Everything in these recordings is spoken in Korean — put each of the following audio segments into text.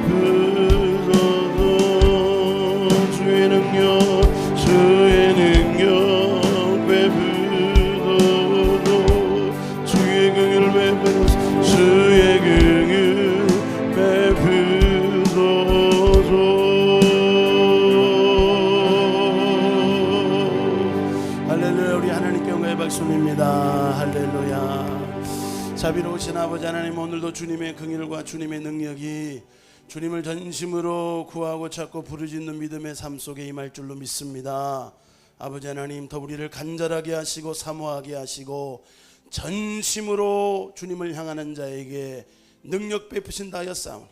베푸소서. 주의 능력 베푸소서. 주의 긍휼 베푸소서. 주의 긍휼 베푸소서. 할렐루야. 우리 하나님께 영광의 박수입니다. 할렐루야. 자비로우신 아버지 하나님, 오늘도 주님의 긍휼과 주님의 능력이 주님을 전심으로 구하고 찾고 부르짖는 믿음의 삶 속에 임할 줄로 믿습니다. 아버지 하나님, 더 우리를 간절하게 하시고 사모하게 하시고 전심으로 주님을 향하는 자에게 능력 베푸신다 하였사오니,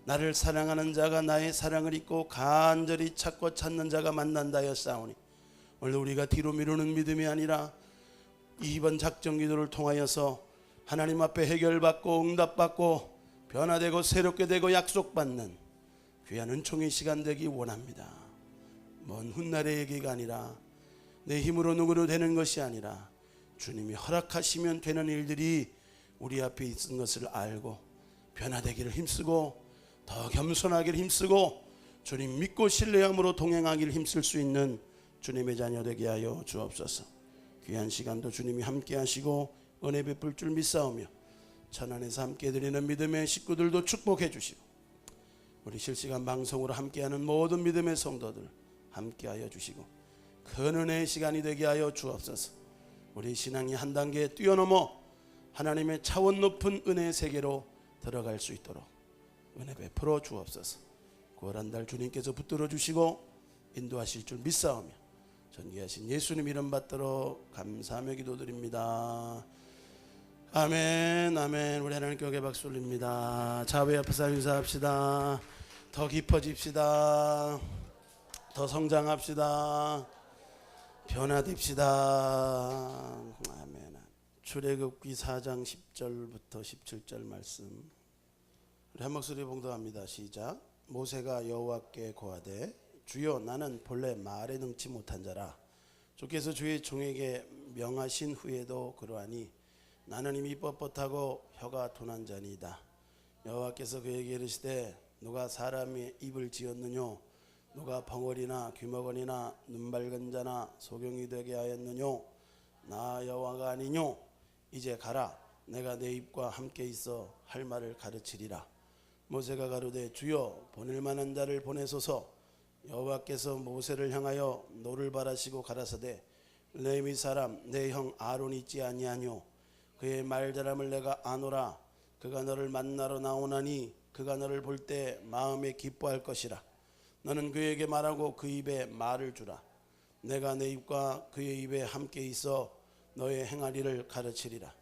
나를 사랑하는 자가 나의 사랑을 잊고 간절히 찾고 찾는 자가 만난다 하였사오니, 오늘 우리가 뒤로 미루는 믿음이 아니라 이번 작정 기도를 통하여서 하나님 앞에 해결받고 응답받고 변화되고 새롭게 되고 약속받는 귀한 은총의 시간 되기 원합니다. 먼 훗날의 얘기가 아니라, 내 힘으로 누구로 되는 것이 아니라 주님이 허락하시면 되는 일들이 우리 앞에 있는 것을 알고 변화되기를 힘쓰고 더 겸손하기를 힘쓰고 주님 믿고 신뢰함으로 동행하기를 힘쓸 수 있는 주님의 자녀 되게 하여 주옵소서. 귀한 시간도 주님이 함께 하시고 은혜 베풀 줄 믿사오며, 천안에서 함께 드리는 믿음의 식구들도 축복해 주시고, 우리 실시간 방송으로 함께하는 모든 믿음의 성도들 함께 하여 주시고, 큰 은혜의 시간이 되게 하여 주옵소서. 우리 신앙이 한 단계 뛰어넘어 하나님의 차원 높은 은혜의 세계로 들어갈 수 있도록 은혜 베풀어 주옵소서. 9월 한 달 주님께서 붙들어 주시고 인도하실 줄 믿사오며, 전귀하신 예수님 이름 받들어 감사하며 기도드립니다. 아멘, 아멘. 우리 하나님께 영광의 박수 올립니다. 자배 앞에서 인사합시다. 더 깊어집시다. 더 성장합시다. 변화됩시다. 아멘. 출애굽기 4장 10절부터 17절 말씀 우리 한 목소리 봉독합니다. 시작. 모세가 여호와께 고하되, 주여, 나는 본래 말에 능치 못한 자라. 주께서 주의 종에게 명하신 후에도 그러하니 나는 이미 뻣뻣하고 혀가 둔한 자니이다. 여호와께서 그에게 이르시되, 누가 사람의 입을 지었느뇨? 누가 벙어리나 귀머거니나 눈밝은 자나 소경이 되게 하였느뇨? 나 여호와가 아니뇨? 이제 가라. 내가 내 입과 함께 있어 할 말을 가르치리라. 모세가 가로되, 주여, 보낼 만한 자를 보내소서. 여호와께서 모세를 향하여 노를 바라시고 가라사대, 레위 사람 내 형 아론이 있지 아니하뇨? 그의 말잘함을 내가 아노라. 그가 너를 만나러 나오나니 그가 너를 볼 때 마음에 기뻐할 것이라. 너는 그에게 말하고 그 입에 말을 주라. 내가 내 입과 그의 입에 함께 있어 너의 행하리를 가르치리라.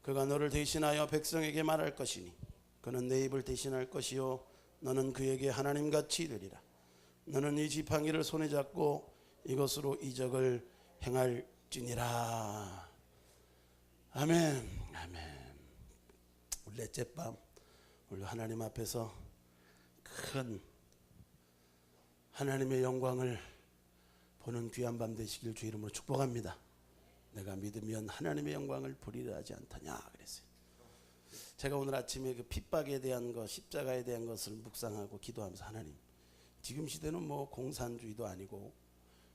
그가 너를 대신하여 백성에게 말할 것이니 그는 내 입을 대신할 것이요 너는 그에게 하나님같이 이르리라. 너는 이 지팡이를 손에 잡고 이것으로 이적을 행할지니라. 아멘, 아멘. 우리 넷째 밤 우리 하나님 앞에서 큰 하나님의 영광을 보는 귀한 밤 되시길 주 이름으로 축복합니다. 내가 믿으면 하나님의 영광을 보리라 하지 않더냐 그랬어요. 제가 오늘 아침에 그 핍박에 대한 것, 십자가에 대한 것을 묵상하고 기도하면서, 하나님, 지금 시대는 뭐 공산주의도 아니고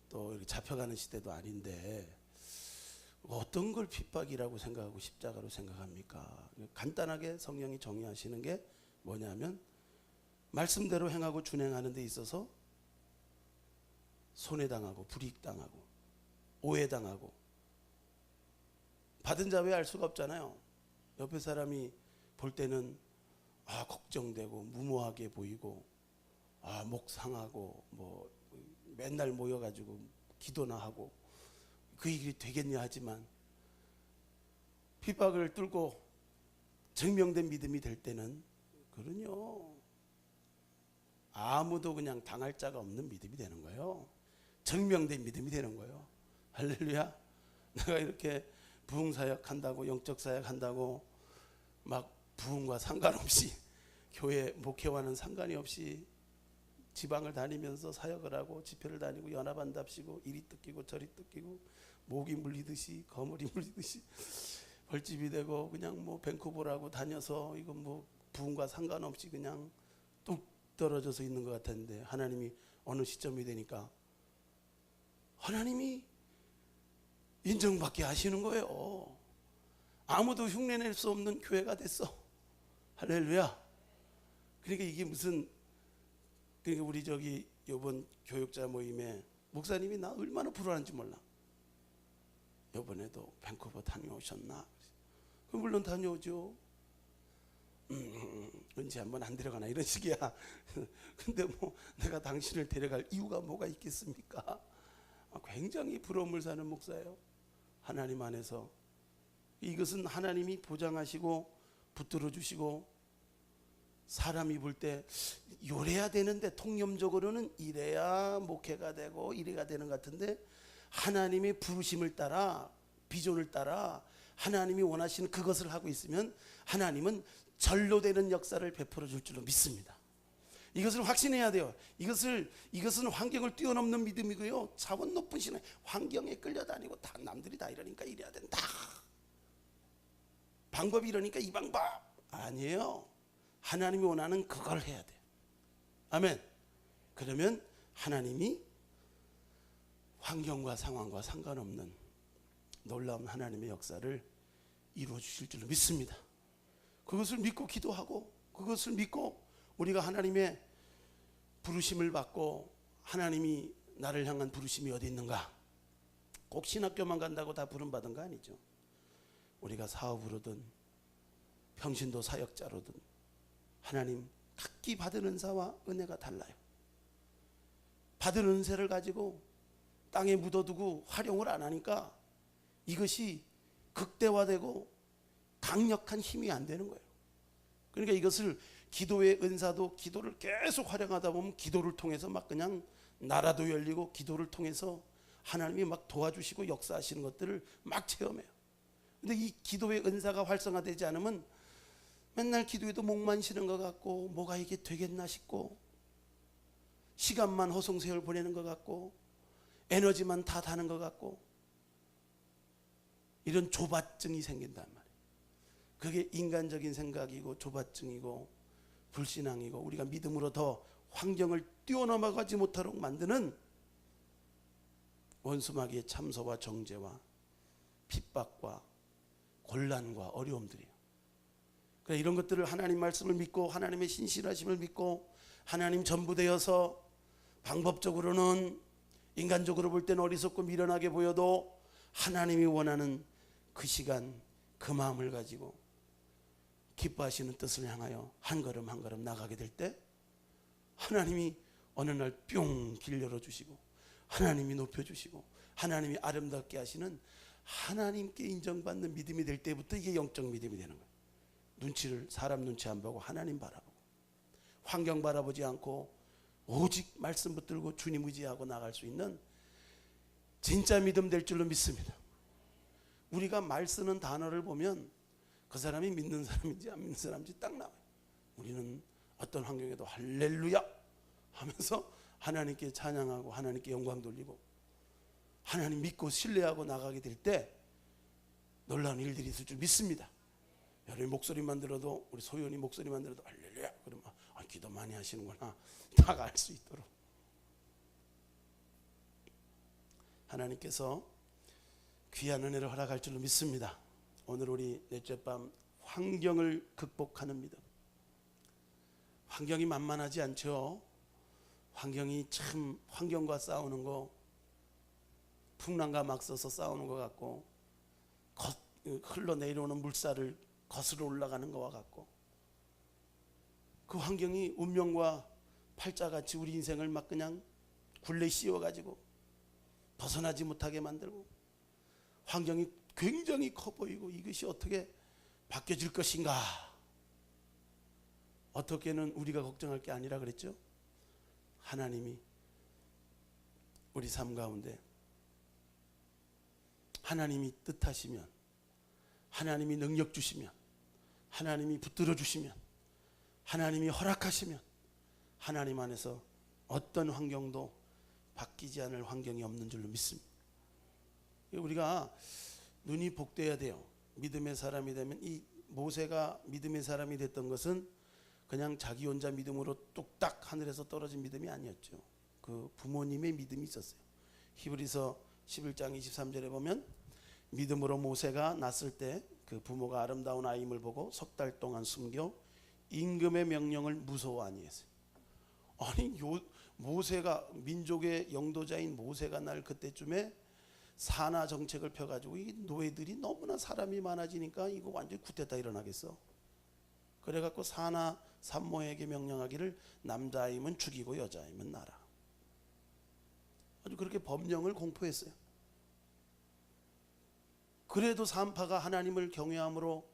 또 이렇게 잡혀가는 시대도 아닌데 어떤 걸 핍박이라고 생각하고 십자가로 생각합니까? 간단하게 성령이 정의하시는 게 뭐냐면, 말씀대로 행하고 준행하는 데 있어서 손해당하고 불이익당하고 오해당하고 받은 자 외에 알 수가 없잖아요. 옆에 사람이 볼 때는 걱정되고 무모하게 보이고 목 상하고 뭐 맨날 모여가지고 기도나 하고 그 일이 되겠냐 하지만, 핍박을 뚫고 증명된 믿음이 될 때는 그러요 아무도 그냥 당할 자가 없는 믿음이 되는 거예요. 증명된 믿음이 되는 거예요. 할렐루야. 내가 이렇게 부흥사역 한다고, 영적 사역 한다고 막 부흥과 상관없이, 교회 목회와는 상관이 없이 지방을 다니면서 사역을 하고 집회를 다니고 연합한답시고 이리 뜯기고 저리 뜯기고 모기 물리듯이 거물이 물리듯이 벌집이 되고 그냥 뭐 밴쿠버라고 다녀서 이거 뭐 부흥과 상관없이 그냥 뚝 떨어져서 있는 것 같았는데 하나님이 어느 시점이 되니까 하나님이 인정받게 하시는 거예요. 아무도 흉내낼 수 없는 교회가 됐어. 할렐루야. 그러니까 이게 무슨, 그러니까 우리 저기 이번 교육자 모임에 목사님이 나 얼마나 불안한지 몰라. 이번에도 밴쿠버 다녀오셨나? 그럼 물론 다녀오죠. 언제 한번 안 데려가나 이런 식이야. 근데 뭐 내가 당신을 데려갈 이유가 뭐가 있겠습니까? 굉장히 부러움을 사는 목사예요. 하나님 안에서 이것은 하나님이 보장하시고 붙들어 주시고, 사람이 볼 때 요래야 되는데 통념적으로는 이래야 목회가 되고 이래가 되는 것 같은데, 하나님의 부르심을 따라 비전을 따라 하나님이 원하시는 그것을 하고 있으면 하나님은 절로 되는 역사를 베풀어 줄 줄로 믿습니다. 이것을 확신해야 돼요. 이것은 환경을 뛰어넘는 믿음이고요, 차원 높은 신앙. 환경에 끌려다니고 다 남들이 다 이러니까 이래야 된다, 방법이 이러니까 이 방법 아니에요. 하나님이 원하는 그걸 해야 돼요. 아멘. 그러면 하나님이 환경과 상황과 상관없는 놀라운 하나님의 역사를 이루어 주실 줄로 믿습니다. 그것을 믿고 기도하고, 그것을 믿고 우리가 하나님의 부르심을 받고, 하나님이 나를 향한 부르심이 어디 있는가, 꼭 신학교만 간다고 다 부름받은 거 아니죠. 우리가 사업으로든 평신도 사역자로든 하나님 각기 받은 은사와 은혜가 달라요. 받은 은사를 가지고 땅에 묻어두고 활용을 안 하니까 이것이 극대화되고 강력한 힘이 안 되는 거예요. 그러니까 이것을 기도의 은사도 기도를 계속 활용하다 보면 기도를 통해서 막 그냥 나라도 열리고, 기도를 통해서 하나님이 막 도와주시고 역사하시는 것들을 막 체험해요. 근데 이 기도의 은사가 활성화되지 않으면 맨날 기도해도 목만 쉬는 것 같고, 뭐가 이게 되겠나 싶고, 시간만 허송세월 보내는 것 같고, 에너지만 다 다는 것 같고, 이런 조바증이 생긴단 말이에요. 그게 인간적인 생각이고 조바증이고 불신앙이고, 우리가 믿음으로 더 환경을 뛰어넘어가지 못하도록 만드는 원수마귀의 참소와 정죄와 핍박과 곤란과 어려움들이에요. 그래서 이런 것들을 하나님 말씀을 믿고 하나님의 신실하심을 믿고 하나님 전부되어서, 방법적으로는 인간적으로 볼 때는 어리석고 미련하게 보여도 하나님이 원하는 그 시간 그 마음을 가지고 기뻐하시는 뜻을 향하여 한 걸음 한 걸음 나가게 될 때 하나님이 어느 날 뿅 길 열어주시고, 하나님이 높여주시고, 하나님이 아름답게 하시는, 하나님께 인정받는 믿음이 될 때부터 이게 영적 믿음이 되는 거예요. 눈치를, 사람 눈치 안 보고 하나님 바라보고, 환경 바라보지 않고 오직 말씀 붙들고 주님 의지하고 나갈 수 있는 진짜 믿음 될 줄로 믿습니다. 우리가 말 쓰는 단어를 보면 그 사람이 믿는 사람인지 안 믿는 사람인지 딱 나와요. 우리는 어떤 환경에도 할렐루야 하면서 하나님께 찬양하고 하나님께 영광 돌리고 하나님 믿고 신뢰하고 나가게 될 때 놀라운 일들이 있을 줄 믿습니다. 여러분 목소리만 들어도, 우리 소연이 목소리만 들어도 할렐루야 그러면 기도 많이 하시는구나 딱 알 수 있도록 하나님께서 귀한 은혜를 허락할 줄로 믿습니다. 오늘 우리 넷째 밤 환경을 극복하는 믿음. 환경이 만만하지 않죠. 환경이 참, 환경과 싸우는 거 풍랑과 맞서서 싸우는 것 같고, 흘러내려오는 물살을 거슬러 올라가는 것과 같고, 그 환경이 운명과 팔자같이 우리 인생을 막 그냥 굴레 씌워가지고 벗어나지 못하게 만들고, 환경이 굉장히 커 보이고 이것이 어떻게 바뀌어질 것인가, 어떻게는 우리가 걱정할 게 아니라 그랬죠. 하나님이 우리 삶 가운데 하나님이 뜻하시면, 하나님이 능력 주시면, 하나님이 붙들어 주시면, 하나님이 허락하시면 하나님 안에서 어떤 환경도 바뀌지 않을 환경이 없는 줄로 믿습니다. 우리가 눈이 복돼야 돼요. 믿음의 사람이 되면, 이 모세가 믿음의 사람이 됐던 것은 그냥 자기 혼자 믿음으로 뚝딱 하늘에서 떨어진 믿음이 아니었죠. 그 부모님의 믿음이 있었어요. 히브리서 11장 23절에 보면 믿음으로 모세가 낳았을 때 그 부모가 아름다운 아임을 보고 석 달 동안 숨겨 임금의 명령을 무서워 아니했어요. 아니 모세가 민족의 영도자인 모세가 날 그때쯤에 산하 정책을 펴가지고 이 노예들이 너무나 사람이 많아지니까 이거 완전히 쿠데타 일어나겠어. 그래갖고 산하 산모에게 명령하기를 남자아이면 죽이고 여자아이면 낳아라. 아주 그렇게 법령을 공포했어요. 그래도 산파가 하나님을 경외함으로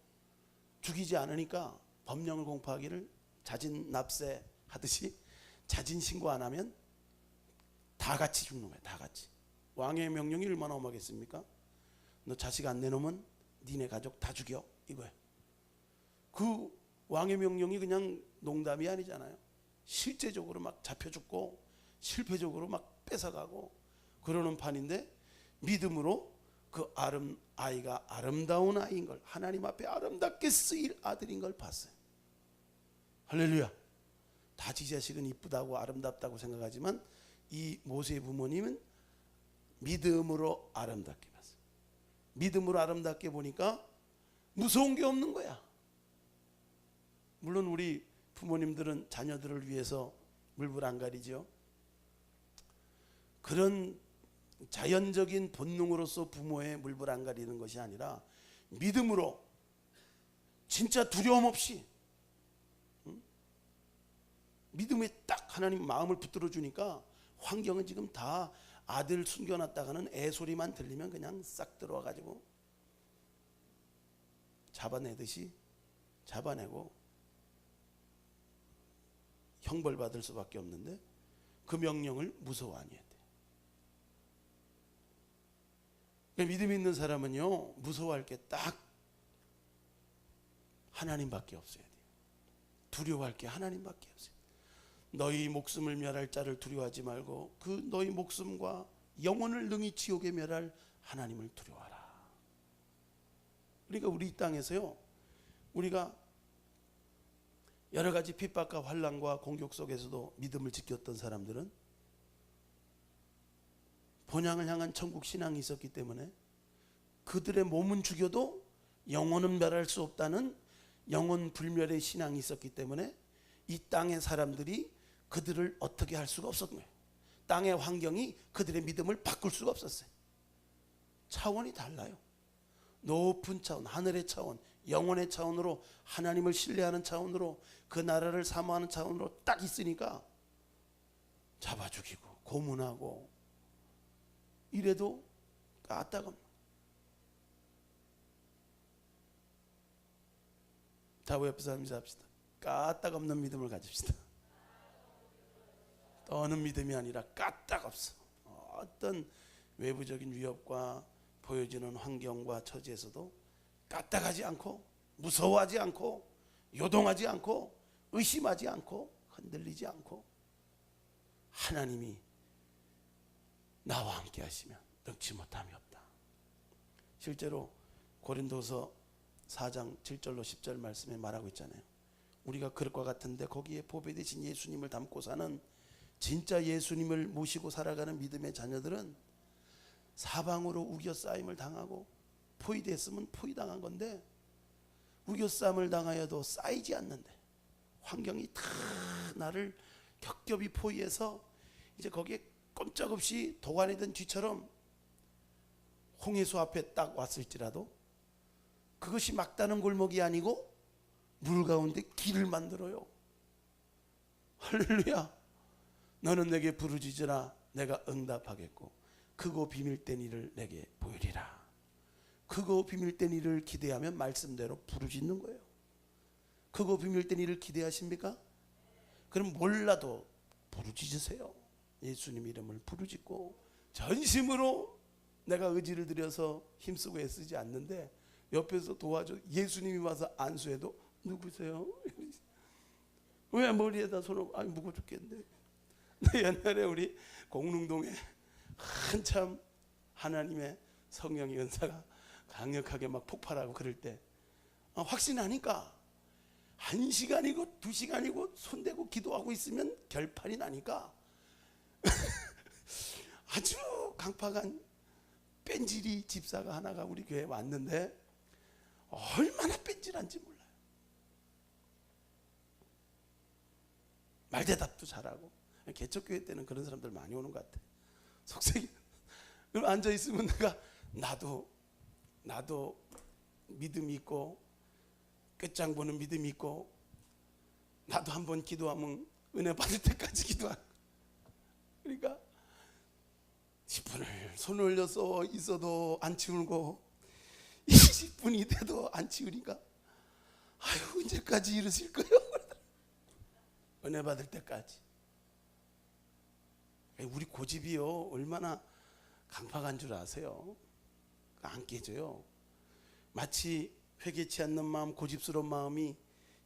죽이지 않으니까 법령을 공포하기를 자진 납세 하듯이 자진 신고 안 하면 다 같이 죽는 거예요. 다 같이. 왕의 명령이 얼마나 엄하겠습니까? 너 자식 안 내놓으면 니네 가족 다 죽여 이거예요. 그 왕의 명령이 그냥 농담이 아니잖아요. 실제적으로 막 잡혀 죽고 실패적으로 막 뺏어가고 그러는 판인데 믿음으로 그 아이가 아름다운 아이인 걸, 하나님 앞에 아름답게 쓰일 아들인 걸 봤어요. 할렐루야. 다 지 자식은 이쁘다고 아름답다고 생각하지만 이 모세의 부모님은 믿음으로 아름답게 봤어요. 믿음으로 아름답게 보니까 무서운 게 없는 거야. 물론 우리 부모님들은 자녀들을 위해서 물불 안 가리죠. 그런 자연적인 본능으로서 부모의 물불 안 가리는 것이 아니라 믿음으로 진짜 두려움 없이 믿음에 딱 하나님 마음을 붙들어 주니까 환경은 지금 다 아들 숨겨놨다가는 애 소리만 들리면 그냥 싹 들어와 가지고 잡아내듯이 잡아내고 형벌받을 수밖에 없는데 그 명령을 무서워 아니했대. 믿음이 있는 사람은요 무서워할 게 딱 하나님밖에 없어야 돼요. 두려워할 게 하나님밖에 없어요. 너희 목숨을 멸할 자를 두려워하지 말고 그 너희 목숨과 영혼을 능히 지옥에 멸할 하나님을 두려워하라. 그러니까 우리 이 땅에서요 우리가 여러 가지 핍박과 환난과 공격 속에서도 믿음을 지켰던 사람들은 본향을 향한 천국 신앙이 있었기 때문에 그들의 몸은 죽여도 영혼은 멸할 수 없다는 영혼 불멸의 신앙이 있었기 때문에 이 땅의 사람들이 그들을 어떻게 할 수가 없었던 거예요. 땅의 환경이 그들의 믿음을 바꿀 수가 없었어요. 차원이 달라요. 높은 차원, 하늘의 차원, 영혼의 차원으로 하나님을 신뢰하는 차원으로 그 나라를 사모하는 차원으로 딱 있으니까 잡아 죽이고 고문하고 이래도 까딱없는. 자, 우리 옆에 사람 인사합시다. 까딱없는 믿음을 가집시다. 떠는 믿음이 아니라 까딱없어. 어떤 외부적인 위협과 보여지는 환경과 처지에서도 까딱하지 않고 무서워하지 않고 요동하지 않고 의심하지 않고 흔들리지 않고 하나님이 나와 함께 하시면 능치 못함이 없다. 실제로 고린도서 4장 7절로 10절 말씀에 말하고 있잖아요. 우리가 그릇과 같은데 거기에 보배 되신 예수님을 담고 사는 진짜 예수님을 모시고 살아가는 믿음의 자녀들은 사방으로 우겨싸임을 당하고 포위됐으면 포위당한 건데 우겨싸임을 당하여도 쌓이지 않는데 환경이 다 나를 겹겹이 포위해서 이제 거기에 꼼짝없이 도가니던 쥐처럼 홍해수 앞에 딱 왔을지라도 그것이 막다른 골목이 아니고 물 가운데 길을 만들어요. 할렐루야. 너는 내게 부르짖으라 내가 응답하겠고 크고 비밀된 일을 내게 보이리라. 크고 비밀된 일을 기대하면 말씀대로 부르짖는 거예요. 크고 비밀된 일을 기대하십니까? 그럼 몰라도 부르짖으세요. 예수님 이름을 부르짖고 전심으로 내가 의지를 들여서 힘쓰고 애쓰지 않는데 옆에서 도와줘. 예수님이 와서 안수해도 누구세요? 왜 머리에다 손을 무거워 죽겠는데. 옛날에 우리 공릉동에 한참 하나님의 성령의 은사가 강력하게 막 폭발하고 그럴 때 확신하니까 1시간이고 2시간이고 손대고 기도하고 있으면 결판이 나니까 아주 강팍한 뺀질이 집사가 하나가 우리 교회에 왔는데 얼마나 뺀질한지 몰라요. 말대답도 잘하고. 개척교회 때는 그런 사람들 많이 오는 것 같아. 속색이. 그럼 앉아있으면 내가 나도 믿음이 있고 끝장 보는 믿음이 있고 나도 한번 기도하면 은혜 받을 때까지 기도하는. 그러니까 10분을 손을 올려서 있어도 안 치우고 20분이 돼도 안 치우니까 아유 언제까지 이러실 거예요? 은혜 받을 때까지. 우리 고집이요 얼마나 강팍한 줄 아세요? 안 깨져요. 마치 회개치 않는 마음, 고집스러운 마음이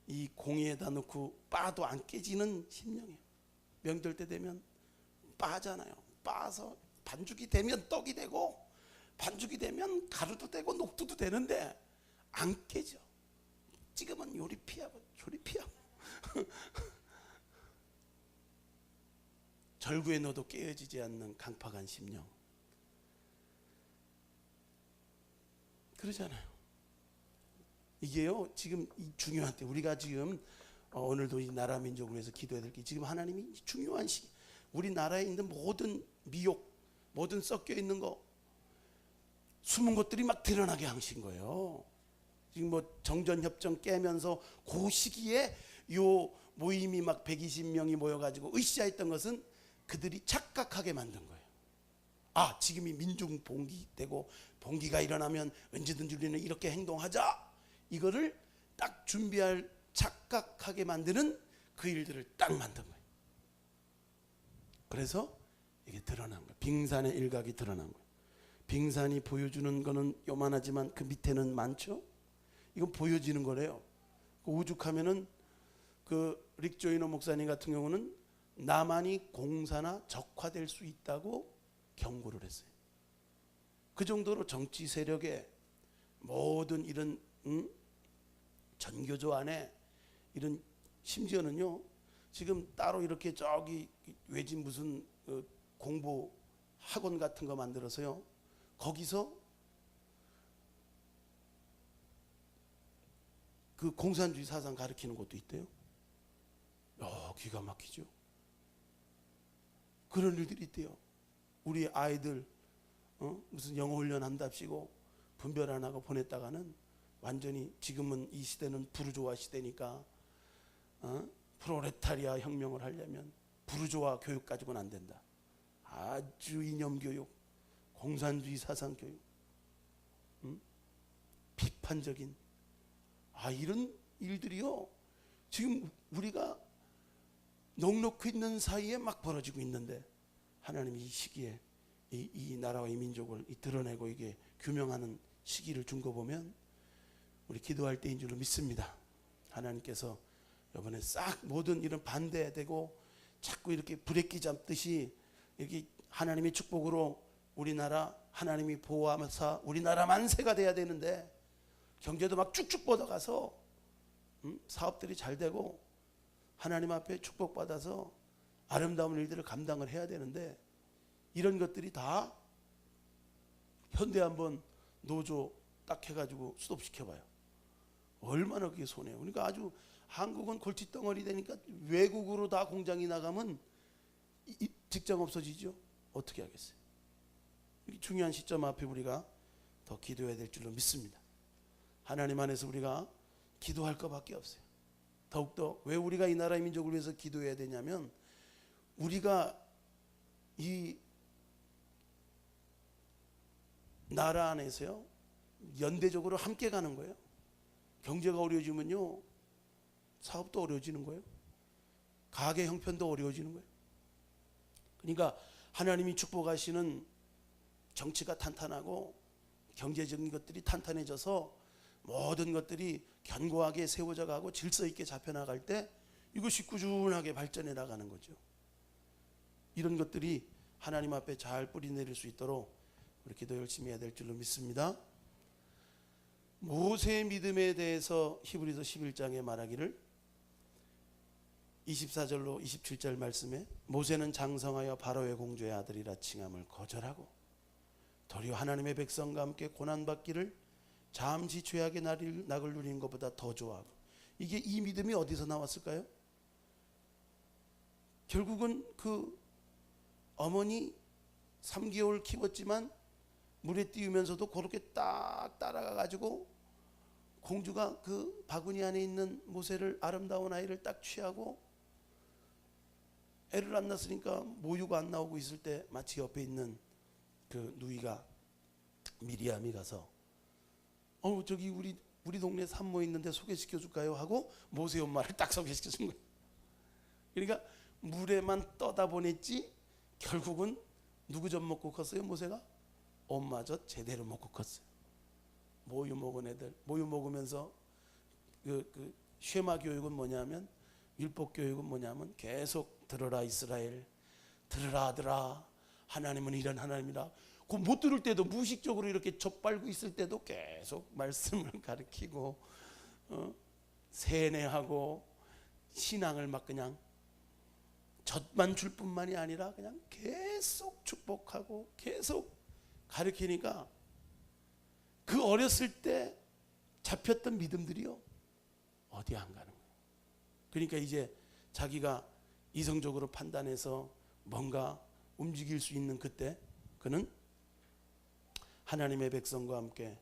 이 공에다 넣고 빠도 안 깨지는 심령이에요. 명절 때 되면 빠잖아요. 빠서 반죽이 되면 떡이 되고 반죽이 되면 가루도 되고 녹두도 되는데 안 깨져. 지금은 요리 피하고 조리 피하고 절구에 넣어도 깨어지지 않는 강팍한 심령. 그러잖아요. 이게요 지금 이 중요한 때 우리가 지금 오늘도 이 나라 민족을 위해서 기도해야 될 게 지금 하나님이 중요한 시기. 우리 나라에 있는 모든 미혹, 모든 섞여 있는 거, 숨은 것들이 막 드러나게 하신 거예요. 지금 뭐 정전협정 깨면서 그 시기에 요 모임이 막 120명이 모여가지고 으쌰했던 것은 그들이 착각하게 만든 거예요. 아 지금이 민중 봉기되고 봉기가 일어나면 언제든지 우리는 이렇게 행동하자. 이거를 딱 준비할 착각하게 만드는 그 일들을 딱 만든 거예요. 그래서 이게 드러난 거예요. 빙산의 일각이 드러난 거예요. 빙산이 보여주는 거는 요만하지만 그 밑에는 많죠. 이건 보여지는 거래요. 오죽하면은 그 릭 조이너 목사님 같은 경우는 남한이 공사나 적화될 수 있다고 경고를 했어요. 그 정도로 정치 세력의 모든 이런 전교조 안에 이런 심지어는요 지금 따로 이렇게 저기 외진 무슨 공부 학원 같은 거 만들어서요 거기서 그 공산주의 사상 가르치는 것도 있대요. 기가 막히죠. 그런 일들이 있대요. 우리 아이들 무슨 영어 훈련 한답시고 분별 안 하고 보냈다가는 완전히 지금은 이 시대는 부르조아 시대니까 프로레타리아 혁명을 하려면 부르조아 교육 가지고는 안 된다. 아주 이념 교육, 공산주의 사상 교육, 비판적인 이런 일들이요 지금 우리가 넉넉히 있는 사이에 막 벌어지고 있는데 하나님이 이 시기에 이 나라와 이 민족을 드러내고 이게 규명하는 시기를 준 거 보면 우리 기도할 때인 줄로 믿습니다. 하나님께서 이번에 싹 모든 이런 반대되고 자꾸 이렇게 브레이크 잡듯이 이렇게 하나님의 축복으로 우리나라 하나님이 보호하면서 우리나라 만세가 돼야 되는데 경제도 막 쭉쭉 뻗어가서 사업들이 잘 되고 하나님 앞에 축복받아서 아름다운 일들을 감당을 해야 되는데 이런 것들이 다 현대 한번 노조 딱 해가지고 스톱시켜봐요. 얼마나 그게 손해요. 그러니까 아주 한국은 골칫덩어리 되니까 외국으로 다 공장이 나가면 직장 없어지죠. 어떻게 하겠어요. 중요한 시점 앞에 우리가 더 기도해야 될 줄로 믿습니다. 하나님 안에서 우리가 기도할 것밖에 없어요. 더욱더 왜 우리가 이 나라의 민족을 위해서 기도해야 되냐면 우리가 이 나라 안에서요 연대적으로 함께 가는 거예요. 경제가 어려워지면요 사업도 어려워지는 거예요. 가계 형편도 어려워지는 거예요. 그러니까 하나님이 축복하시는 정치가 탄탄하고 경제적인 것들이 탄탄해져서 모든 것들이 견고하게 세워져 가고 질서 있게 잡혀나갈 때 이것이 꾸준하게 발전해 나가는 거죠. 이런 것들이 하나님 앞에 잘 뿌리 내릴 수 있도록 우리 기도 열심히 해야 될 줄로 믿습니다. 모세의 믿음에 대해서 히브리서 11장에 말하기를 24절로 27절 말씀에 모세는 장성하여 바로의 공주의 아들이라 칭함을 거절하고 도리어 하나님의 백성과 함께 고난받기를 잠시 죄악의 낙을 누리는 것보다 더 좋아하고. 이게 이 믿음이 어디서 나왔을까요? 결국은 그 어머니 3개월 키웠지만 물에 띄우면서도 그렇게 딱 따라가 가지고 공주가 그 바구니 안에 있는 모세를, 아름다운 아이를 딱 취하고 애를 안 낳았으니까 모유가 안 나오고 있을 때 마치 옆에 있는 그 누이가 미리암이 가서 저기 우리 동네 산모 있는데 소개시켜 줄까요? 하고 모세 엄마를 딱 소개시켜 준 거예요. 그러니까 물에만 떠다 보냈지 결국은 누구 젖 먹고 컸어요? 모세가 엄마 젖 제대로 먹고 컸어요. 모유 먹은 애들, 모유 먹으면서 그 쉐마 교육은 뭐냐면, 율법 교육은 뭐냐면 계속 들어라 이스라엘, 들으라 아들아, 하나님은 이런 하나님이라. 그 못 들을 때도 무의식적으로 이렇게 젖발고 있을 때도 계속 말씀을 가르치고 세뇌하고 신앙을 막 그냥 젖만 줄 뿐만이 아니라 그냥 계속 축복하고 계속 가르치니까 그 어렸을 때 잡혔던 믿음들이요 어디 안 가는 거예요. 그러니까 이제 자기가 이성적으로 판단해서 뭔가 움직일 수 있는 그때 그는 하나님의 백성과 함께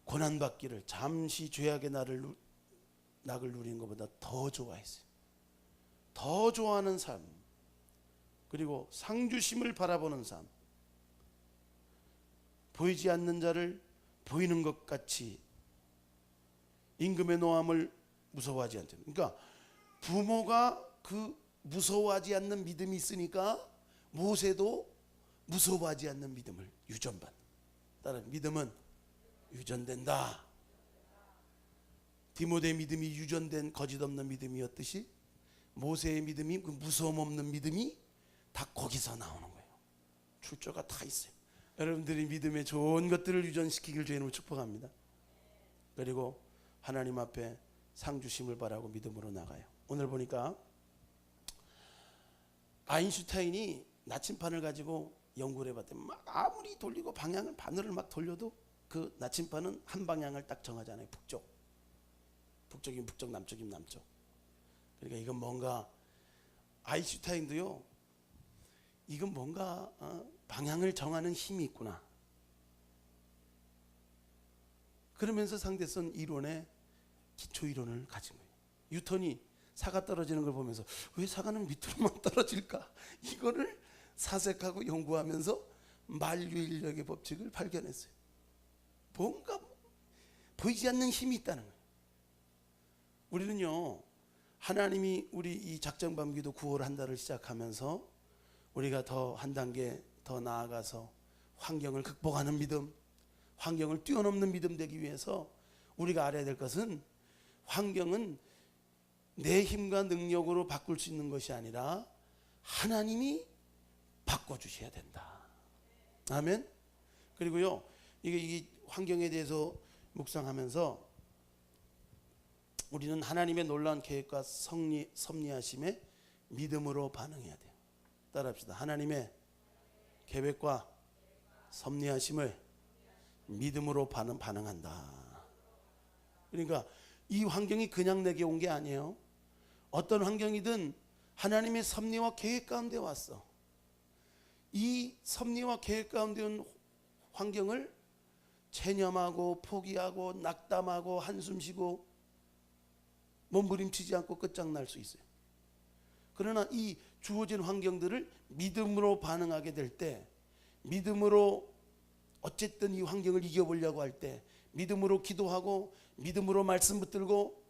고난받기를 잠시 죄악의 낙을 누리는 것보다 더 좋아했어요. 더 좋아하는 삶, 그리고 상주심을 바라보는 삶, 보이지 않는 자를 보이는 것 같이 임금의 노함을 무서워하지 않다. 그러니까 부모가 그 무서워하지 않는 믿음이 있으니까 모세도 무서워하지 않는 믿음을 유전받는. 따라 믿음은 유전된다. 디모데의 믿음이 유전된 거짓 없는 믿음이었듯이 모세의 믿음이, 그 무서움 없는 믿음이 다 거기서 나오는 거예요. 출처가 다 있어요. 여러분들이 믿음의 좋은 것들을 유전시키길 주님으로 축복합니다. 그리고 하나님 앞에 상주심을 바라고 믿음으로 나가요. 오늘 보니까 아인슈타인이 나침판을 가지고 연구를 해봤더니 막 아무리 돌리고 방향을 바늘을 막 돌려도 그 나침판은 한 방향을 딱 정하잖아요. 북쪽이면 북쪽, 남쪽이면 남쪽. 그러니까 이건 뭔가 아인슈타인도요, 이건 뭔가 방향을 정하는 힘이 있구나. 그러면서 상대성 이론의 기초 이론을 가진 거예요. 뉴턴이 사가 떨어지는 걸 보면서 왜 사가는 밑으로만 떨어질까? 이거를 사색하고 연구하면서 만유인력의 법칙을 발견했어요. 뭔가 보이지 않는 힘이 있다는 거예요. 우리는요, 하나님이 우리 이 작정밤기도 9월 한 달을 시작하면서 우리가 더 한 단계 더 나아가서 환경을 극복하는 믿음, 환경을 뛰어넘는 믿음 되기 위해서 우리가 알아야 될 것은, 환경은 내 힘과 능력으로 바꿀 수 있는 것이 아니라 하나님이 바꿔주셔야 된다. 아멘. 그리고요, 이게 환경에 대해서 묵상하면서 우리는 하나님의 놀라운 계획과 섭리하심에 믿음으로 반응해야 돼요. 따라합시다. 하나님의 계획과 섭리하심을 믿음으로 반응한다. 그러니까 이 환경이 그냥 내게 온 게 아니에요. 어떤 환경이든 하나님의 섭리와 계획 가운데 왔어. 이 섭리와 계획 가운데 온 환경을 체념하고 포기하고 낙담하고 한숨 쉬고 몸부림치지 않고 끝장날 수 있어요. 그러나 이 주어진 환경들을 믿음으로 반응하게 될 때, 믿음으로 어쨌든 이 환경을 이겨보려고 할 때, 믿음으로 기도하고 믿음으로 말씀 붙들고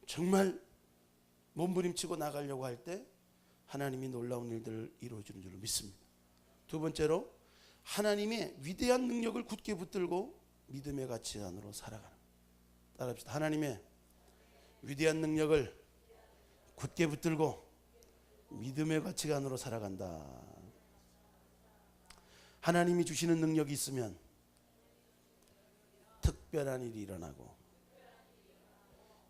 정말 몸부림치고 나가려고 할 때 하나님이 놀라운 일들을 이루어주는 줄로 믿습니다. 두 번째로, 하나님의 위대한 능력을 굳게 붙들고 믿음의 가치 안으로 살아가는. 따라합시다. 하나님의 위대한 능력을 굳게 붙들고 믿음의 가치관으로 살아간다. 하나님이 주시는 능력이 있으면 특별한 일이 일어나고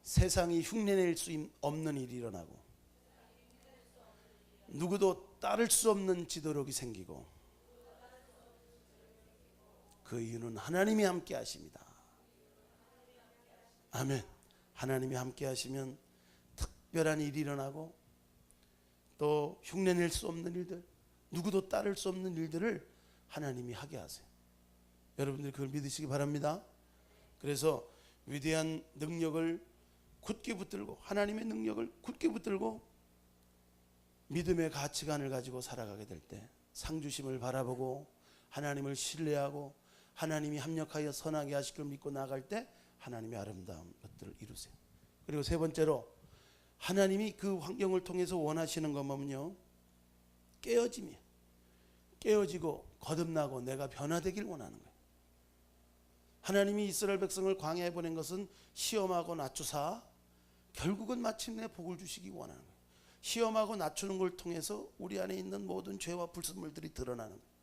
세상이 흉내낼 수 없는 일이 일어나고 누구도 따를 수 없는 지도력이 생기고 그 이유는 하나님이 함께 하십니다. 아멘. 하나님이 함께 하시면 특별한 일이 일어나고 또 흉내낼 수 없는 일들, 누구도 따를 수 없는 일들을 하나님이 하게 하세요. 여러분들이 그걸 믿으시기 바랍니다. 그래서 위대한 능력을 굳게 붙들고, 하나님의 능력을 굳게 붙들고 믿음의 가치관을 가지고 살아가게 될 때 상주심을 바라보고 하나님을 신뢰하고 하나님이 합력하여 선하게 하실 걸 믿고 나아갈 때 하나님의 아름다운 것들을 이루세요. 그리고 세 번째로, 하나님이 그 환경을 통해서 원하시는 것은요, 깨어짐이에요. 깨어지고 거듭나고 내가 변화되길 원하는 거예요. 하나님이 이스라엘 백성을 광야에 보낸 것은 시험하고 낮추사 결국은 마침내 복을 주시기 원하는 거예요. 시험하고 낮추는 걸 통해서 우리 안에 있는 모든 죄와 불순물들이 드러나는 거예요.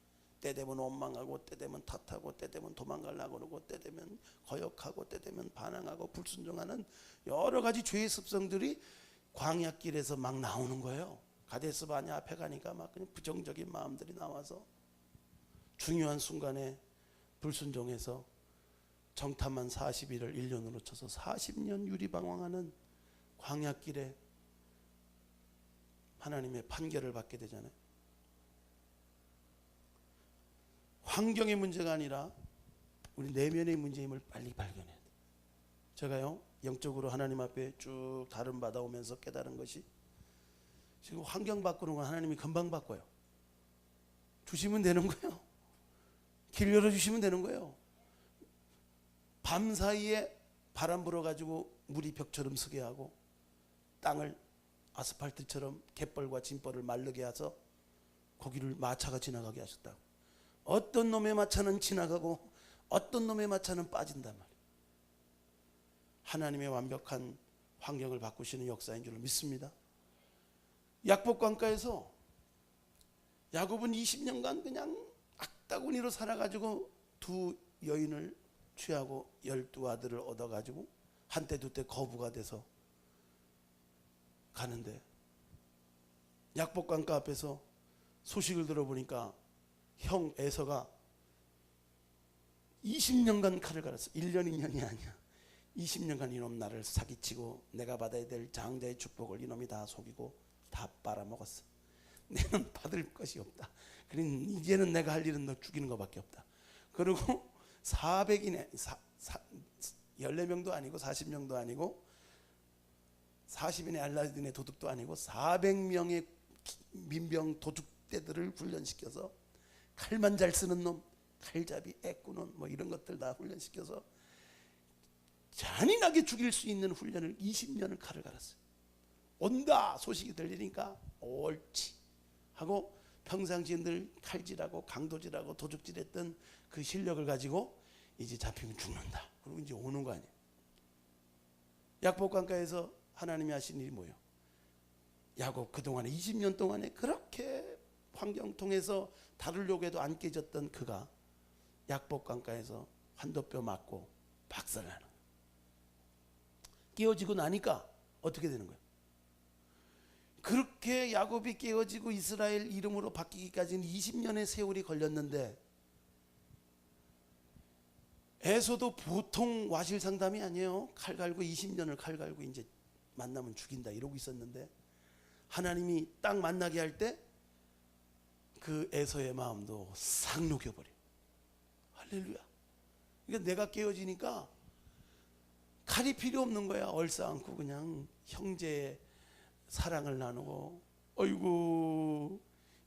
때 되면 원망하고, 때 되면 탓하고, 때 되면 도망가려고 그러고, 때 되면 거역하고, 때 되면 반항하고 불순종하는 여러 가지 죄의 습성들이 광야길에서 막 나오는 거예요. 가데스 바냐 앞에 가니까 막 그냥 부정적인 마음들이 나와서 중요한 순간에 불순종해서 정탐한 40일을 1년으로 쳐서 40년 유리방황하는 광야길에 하나님의 판결을 받게 되잖아요. 환경의 문제가 아니라 우리 내면의 문제임을 빨리 발견해야 돼요. 제가요, 영적으로 하나님 앞에 쭉 다름 받아오면서 깨달은 것이, 지금 환경 바꾸는 건 하나님이 금방 바꿔요. 주시면 되는 거예요. 길 열어주시면 되는 거예요. 밤 사이에 바람 불어가지고 물이 벽처럼 서게 하고 땅을 아스팔트처럼 갯벌과 진벌을 마르게 해서 거기를 마차가 지나가게 하셨다고. 어떤 놈의 마차는 지나가고 어떤 놈의 마차는 빠진단 말이에요. 하나님의 완벽한 환경을 바꾸시는 역사인 줄 믿습니다. 약복강가에서 야곱은 20년간 그냥 악다구니로 살아가지고 두 여인을 취하고 12아들을 얻어가지고 한때 두때 거부가 돼서 가는데, 약복강가 앞에서 소식을 들어보니까 형 에서가 20년간 칼을 갈았어. 1년 2년이 아니야. 20년간 이놈 나를 사기치고 내가 받아야 될 장자의 축복을 이놈이 다 속이고 다 빨아먹었어. 내는 받을 것이 없다. 그러니 이제는 내가 할 일은 너 죽이는 것밖에 없다. 그리고 400인의 14명도 아니고 40명도 아니고 40인의 알라딘의 도둑도 아니고 400명의 민병 도둑대들을 훈련시켜서 칼만 잘 쓰는 놈, 칼잡이, 애꾸는 뭐 이런 것들 다 훈련시켜서 잔인하게 죽일 수 있는 훈련을 20년을 칼을 갈았어요. 온다 소식이 들리니까 옳지 하고 평상시에 늘 칼질하고 강도질하고 도둑질했던 그 실력을 가지고 이제 잡히면 죽는다. 그리고 이제 오는 거 아니에요. 약복강가에서 하나님이 하신 일이 뭐예요? 야곱 그동안에 20년 동안에 그렇게 환경 통해서 다루려고 해도 안 깨졌던 그가 약복강가에서 환도뼈 맞고 박살나는 거예요. 깨어지고 나니까 어떻게 되는 거예요? 그렇게 야곱이 깨어지고 이스라엘 이름으로 바뀌기까지는 20년의 세월이 걸렸는데, 에서도 보통 와실 상담이 아니에요. 칼 갈고 20년을 칼 갈고 이제 만나면 죽인다 이러고 있었는데, 하나님이 딱 만나게 할 때 그 에서의 마음도 싹 녹여버려요. 할렐루야. 그러니까 내가 깨어지니까 칼이 필요 없는 거야. 얼싸안고 그냥 형제의 사랑을 나누고, 아이고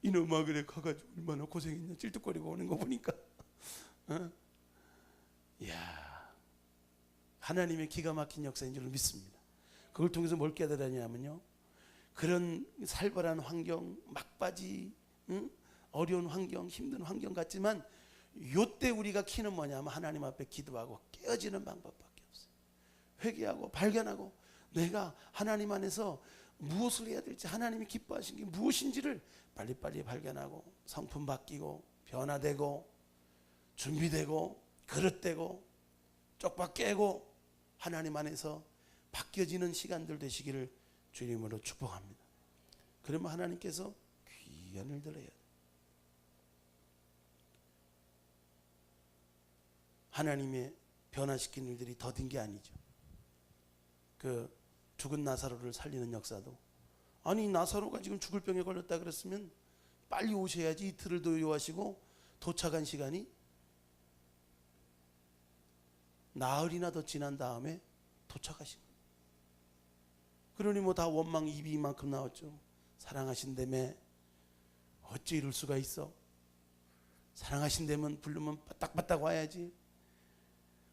이놈아 그래 가가지고 얼마나 고생했냐 찔뚝거리고 오는 거 보니까 어? 이야, 하나님의 기가 막힌 역사인 줄 믿습니다. 그걸 통해서 뭘 깨달았냐면요, 그런 살벌한 환경, 막바지, 어려운 환경, 힘든 환경 같지만 요때 우리가 키는 뭐냐면 하나님 앞에 기도하고 깨어지는 방법밖에 없어요. 회개하고 발견하고 내가 하나님 안에서 무엇을 해야 될지, 하나님이 기뻐하신 게 무엇인지를 빨리빨리 발견하고 성품 바뀌고 변화되고 준비되고 그릇되고 쪽박 깨고 하나님 안에서 바뀌어지는 시간들 되시기를 주님으로 축복합니다. 그러면 하나님께서 귀한 일들을 해야 돼. 하나님의 변화시킨 일들이 더딘 게 아니죠. 그 죽은 나사로를 살리는 역사도, 아니 나사로가 지금 죽을 병에 걸렸다 그랬으면 빨리 오셔야지. 이틀을 더 요하시고 도착한 시간이 나흘이나 더 지난 다음에 도착하신 거예요. 그러니 뭐 다 원망 입이 이만큼 나왔죠. 사랑하신다며 어찌 이럴 수가 있어. 사랑하신다면 부르면 빠딱빠딱 와야지.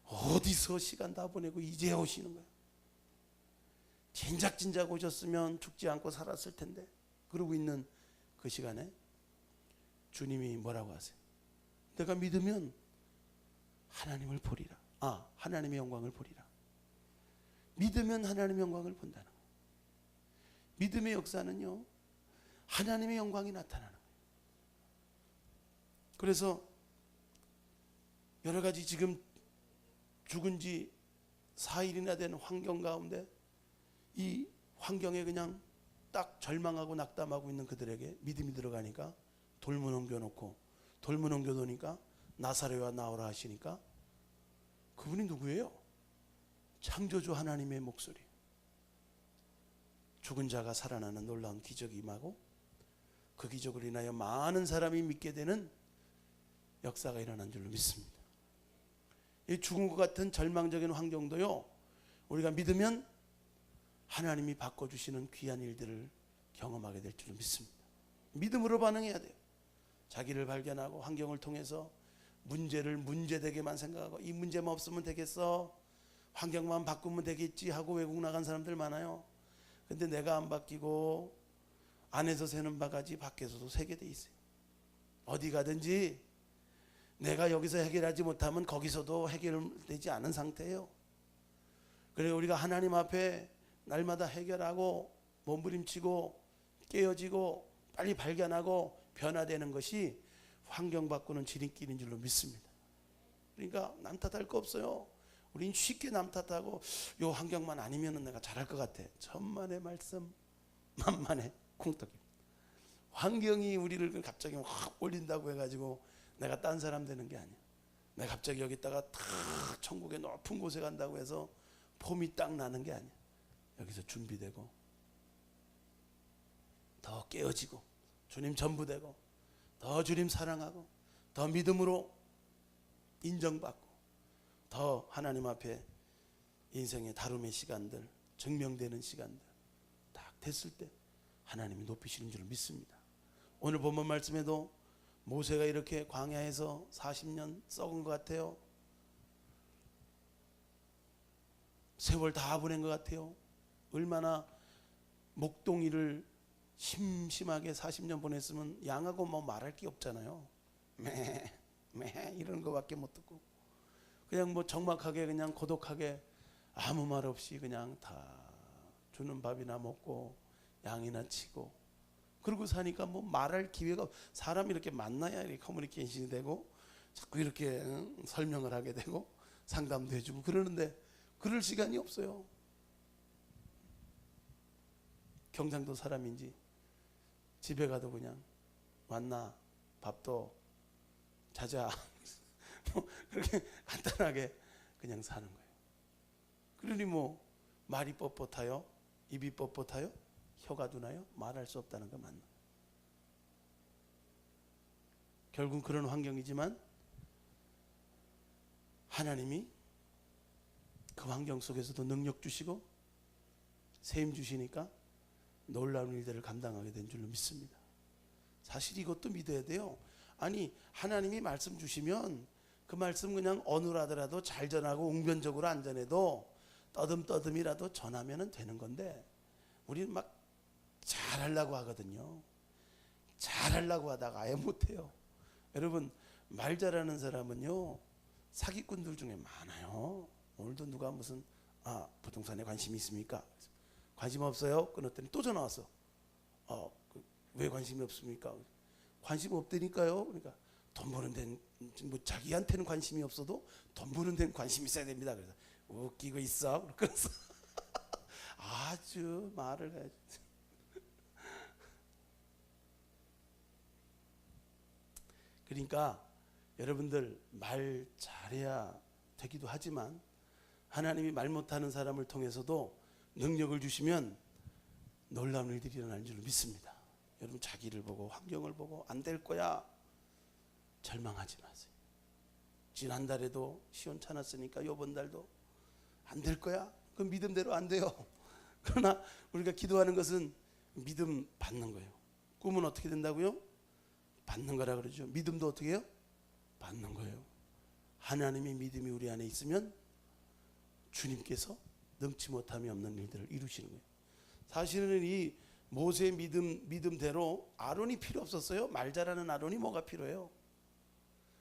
어디서 시간 다 보내고 이제 오시는 거야. 진작 오셨으면 죽지 않고 살았을 텐데. 그러고 있는 그 시간에 주님이 뭐라고 하세요? 내가 믿으면 하나님을 보리라. 하나님의 영광을 보리라. 믿으면 하나님의 영광을 본다는 거예요. 믿음의 역사는요, 하나님의 영광이 나타나는 거예요. 그래서 여러 가지 지금 죽은 지 4일이나 된 환경 가운데 이 환경에 그냥 딱 절망하고 낙담하고 있는 그들에게 믿음이 들어가니까 돌문 옮겨놓고, 돌문 옮겨놓으니까 나사로와 나오라 하시니까 그분이 누구예요? 창조주 하나님의 목소리. 죽은 자가 살아나는 놀라운 기적이 임하고 그 기적으로 인하여 많은 사람이 믿게 되는 역사가 일어난 줄로 믿습니다. 이 죽은 것 같은 절망적인 환경도요, 우리가 믿으면 하나님이 바꿔주시는 귀한 일들을 경험하게 될 줄로 믿습니다. 믿음으로 반응해야 돼요. 자기를 발견하고 환경을 통해서 문제를 문제되게만 생각하고, 이 문제만 없으면 되겠어, 환경만 바꾸면 되겠지 하고 외국 나간 사람들 많아요. 근데 내가 안 바뀌고 안에서 새는 바가지 밖에서도 새게 돼 있어요. 어디 가든지 내가 여기서 해결하지 못하면 거기서도 해결되지 않은 상태예요. 그래서 우리가 하나님 앞에 날마다 해결하고 몸부림치고 깨어지고 빨리 발견하고 변화되는 것이 환경 바꾸는 지름길인 줄로 믿습니다. 그러니까 남 탓할 거 없어요. 우린 쉽게 남 탓하고 요 환경만 아니면 내가 잘할 것 같아. 천만의 말씀 만만의 콩떡입니다. 환경이 우리를 갑자기 확 올린다고 해가지고 내가 딴 사람 되는 게 아니야. 내가 갑자기 여기다가 탁 천국의 높은 곳에 간다고 해서 폼이 딱 나는 게 아니야. 여기서 준비되고 더 깨어지고 주님 전부 되고 더 주님 사랑하고 더 믿음으로 인정받고 더 하나님 앞에 인생의 다름의 시간들, 증명되는 시간들 딱 됐을 때 하나님이 높이시는 줄 믿습니다. 오늘 본문 말씀에도 모세가 이렇게 광야에서 40년 썩은 것 같아요. 세월 다 보낸 것 같아요. 얼마나 목동이를 심심하게 40년 보냈으면 양하고 뭐 말할 게 없잖아요. 매 이런 거밖에 못 듣고 그냥 뭐 적막하게 그냥 고독하게 아무 말 없이 그냥 다 주는 밥이나 먹고 양이나 치고 그러고 사니까 뭐 말할 기회가, 사람이 이렇게 만나야 이렇게 커뮤니케이션이 되고 자꾸 이렇게 설명을 하게 되고 상담도 해주고 그러는데 그럴 시간이 없어요. 경상도 사람인지 집에 가도 그냥 만나 밥도 자자 뭐 그렇게 간단하게 그냥 사는 거예요. 그러니 뭐 말이 뻣뻣하여 입이 뻣뻣하여 혀가 두나요? 말할 수 없다는 거 맞나? 결국 그런 환경이지만 하나님이 그 환경 속에서도 능력 주시고 세임 주시니까 놀라운 일들을 감당하게 된 줄로 믿습니다. 사실 이것도 믿어야 돼요. 아니 하나님이 말씀 주시면 그 말씀 그냥 어눌하더라도 잘 전하고 웅변적으로 안 전해도 떠듬떠듬이라도 전하면 되는 건데 우리는 막 잘하려고 하거든요. 잘하려고 하다가 아예 못해요. 여러분 말 잘하는 사람은요 사기꾼들 중에 많아요. 오늘도 누가 무슨 부동산에 관심이 있습니까? 관심 없어요? 끊었더니 또 전화 왔어. 왜 관심이 없습니까? 관심 없다니까요. 그러니까 돈 버는 데는 뭐 자기한테는 관심이 없어도 돈 버는 데는 관심이 있어야 됩니다. 그래서 웃기고 있어. 그래서 아주 말을 해야지. 그러니까 여러분들 말 잘해야 되기도 하지만 하나님이 말 못하는 사람을 통해서도 능력을 주시면 놀라운 일들이 일어날 줄 믿습니다. 여러분 자기를 보고 환경을 보고 안 될 거야 절망하지 마세요. 지난달에도 시원찮았으니까 이번 달도 안 될 거야? 그 믿음대로 안 돼요. 그러나 우리가 기도하는 것은 믿음 받는 거예요. 꿈은 어떻게 된다고요? 받는 거라 그러죠. 믿음도 어떻게 해요? 받는 거예요. 하나님의 믿음이 우리 안에 있으면 주님께서 능치 못함이 없는 일들을 이루시는 거예요. 사실은 이 모세의 믿음대로 아론이 필요 없었어요. 말 잘하는 아론이 뭐가 필요해요?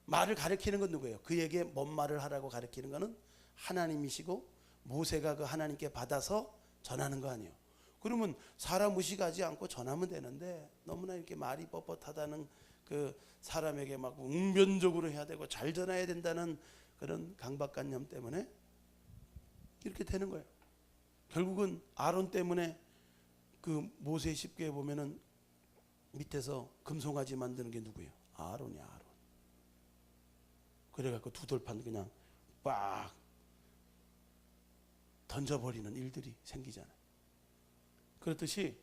말을 가르치는 건 누구예요? 그에게 뭔 말을 하라고 가르치는 거는 하나님이시고 모세가 그 하나님께 받아서 전하는 거 아니에요. 그러면 사람 무시하지 않고 전하면 되는데 너무나 이렇게 말이 뻣뻣하다는 그 사람에게 막 웅변적으로 해야 되고 잘 전해야 된다는 그런 강박관념 때문에 이렇게 되는 거예요. 결국은 아론 때문에 그 모세 10계에 보면은 밑에서 금송아지 만드는 게 누구예요? 아론이야, 아론. 그래갖고 두 돌판 그냥 빡 던져버리는 일들이 생기잖아요. 그렇듯이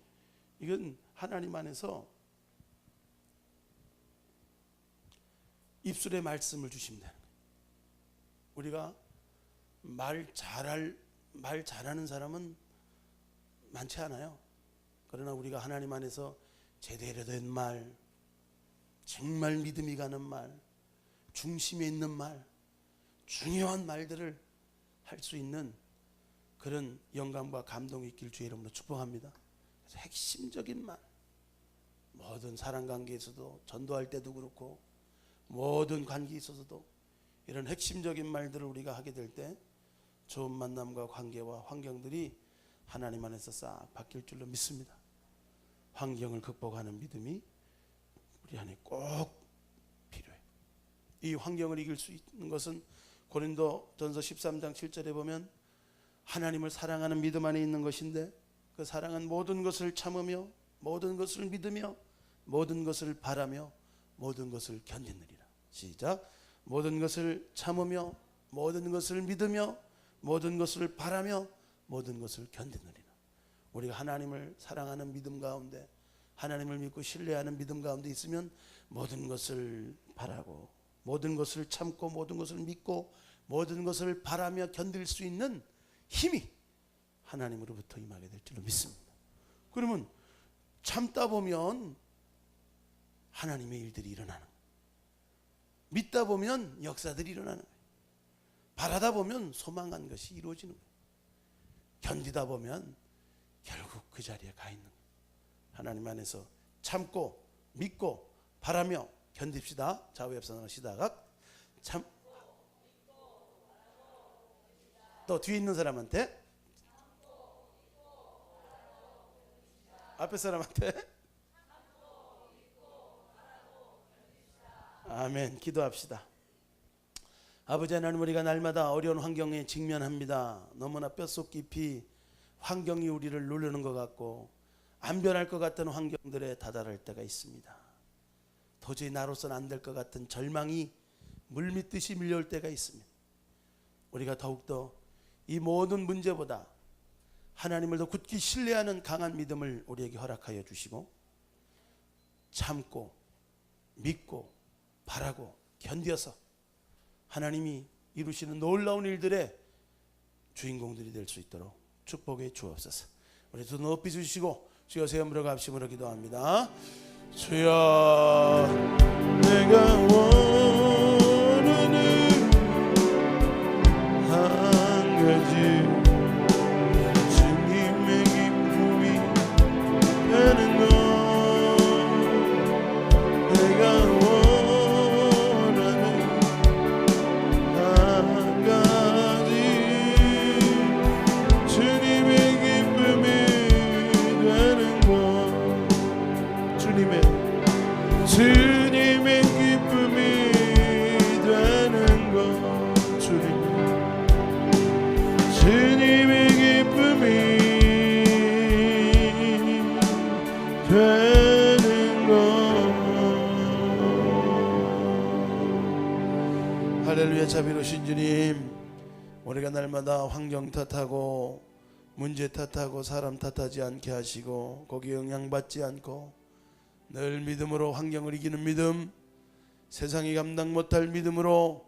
이건 하나님 안에서 입술의 말씀을 주시면 되는 거예요. 우리가 말 잘하는 사람은 많지 않아요. 그러나 우리가 하나님 안에서 제대로 된 말, 정말 믿음이 가는 말, 중심에 있는 말, 중요한 말들을 할 수 있는 그런 영감과 감동이 있길 주의 이름으로 축복합니다. 그래서 핵심적인 말, 모든 사랑관계에서도 전도할 때도 그렇고 모든 관계에 있어서도 이런 핵심적인 말들을 우리가 하게 될 때 좋은 만남과 관계와 환경들이 하나님 안에서 싹 바뀔 줄로 믿습니다. 환경을 극복하는 믿음이 우리 안에 꼭 필요해요. 이 환경을 이길 수 있는 것은 고린도전서 13장 7절에 보면 하나님을 사랑하는 믿음 안에 있는 것인데 그 사랑은 모든 것을 참으며 모든 것을 믿으며 모든 것을 바라며 모든 것을 견디느니라. 시작. 모든 것을 참으며 모든 것을 믿으며 모든 것을 바라며 모든 것을 견디느니라. 우리가 하나님을 사랑하는 믿음 가운데 하나님을 믿고 신뢰하는 믿음 가운데 있으면 모든 것을 바라고 모든 것을 참고 모든 것을 믿고 모든 것을 바라며 견딜 수 있는 힘이 하나님으로부터 임하게 될 줄로 믿습니다. 그러면 참다 보면 하나님의 일들이 일어나는 거예요. 믿다 보면 역사들이 일어나는 거예요. 바라다 보면 소망한 것이 이루어지는 거예요. 견디다 보면 결국 그 자리에 가 있는 거예요. 하나님 안에서 참고 믿고 바라며 견딥시다. 좌우협상으로 시다각 참. 또 뒤에 있는 사람한테 앞에 사람한테 아멘. 기도합시다. 아버지 하나님, 우리가 날마다 어려운 환경에 직면합니다. 너무나 뼛속 깊이 환경이 우리를 누르는 것 같고 안 변할 것 같은 환경들에 다다를 때가 있습니다. 도저히 나로서는 안 될 것 같은 절망이 물밀듯이 밀려올 때가 있습니다. 우리가 더욱더 이 모든 문제보다 하나님을 더 굳게 신뢰하는 강한 믿음을 우리에게 허락하여 주시고 참고 믿고 바라고 견뎌서 하나님이 이루시는 놀라운 일들의 주인공들이 될 수 있도록 축복해 주옵소서. 우리 두 높이 주시고 주여 세 번으로 갑심으로 기도합니다. 주여 내가 원하는 한 가지 주님의 기쁨이 되는 것 내가 원하는 한 가지 주님의 기쁨이 되는 것 주님의 기쁨이 되는 것 주님의 기쁨이 되는 것 할렐루야. 자비로우신 주님, 우리가 날마다 환경 탓하고 문제 탓하고 사람 탓하지 않게 하시고 거기에 영향받지 않고 늘 믿음으로 환경을 이기는 믿음, 세상이 감당 못할 믿음으로,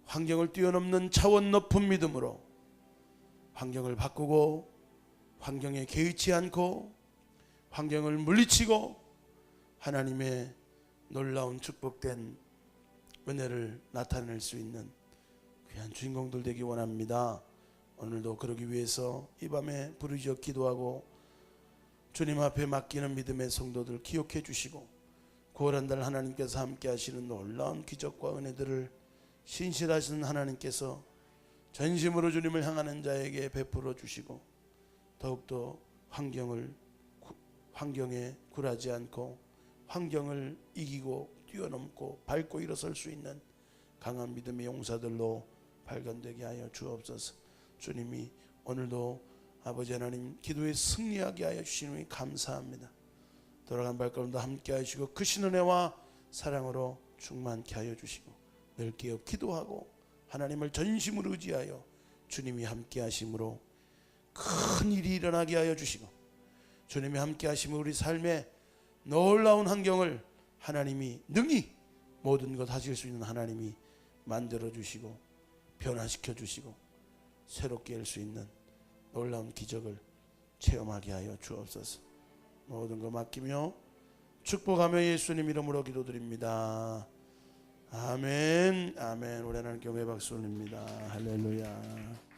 환경을 뛰어넘는 차원 높은 믿음으로 환경을 바꾸고 환경에 개의치 않고 환경을 물리치고 하나님의 놀라운 축복된 은혜를 나타낼 수 있는 귀한 주인공들 되기 원합니다. 오늘도 그러기 위해서 이 밤에 부르짖어 기도하고 주님 앞에 맡기는 믿음의 성도들 기억해 주시고, 9월 한 달 하나님께서 함께 하시는 놀라운 기적과 은혜들을 신실하신 하나님께서 전심으로 주님을 향하는 자에게 베풀어 주시고, 더욱더 환경에 굴하지 않고 환경을 이기고 뛰어넘고 밟고 일어설 수 있는 강한 믿음의 용사들로 발견되게 하여 주옵소서. 주님이 오늘도 아버지 하나님 기도에 승리하게 하여 주시니 감사합니다. 돌아간 발걸음도 함께 하시고 크신 은혜와 사랑으로 충만케 하여 주시고, 늘 깨어 기도하고 하나님을 전심으로 의지하여 주님이 함께 하심으로 큰 일이 일어나게 하여 주시고, 주님이 함께 하심으로 우리 삶의 놀라운 환경을 하나님이 능히 모든 것 하실 수 있는 하나님이 만들어 주시고 변화시켜 주시고 새롭게 할 수 있는 놀라운 기적을 체험하게 하여 주옵소서. 모든 것 맡기며 축복하며 예수님 이름으로 기도드립니다. 아멘. 아멘. 우리 하나님께 박수 올립니다. 할렐루야.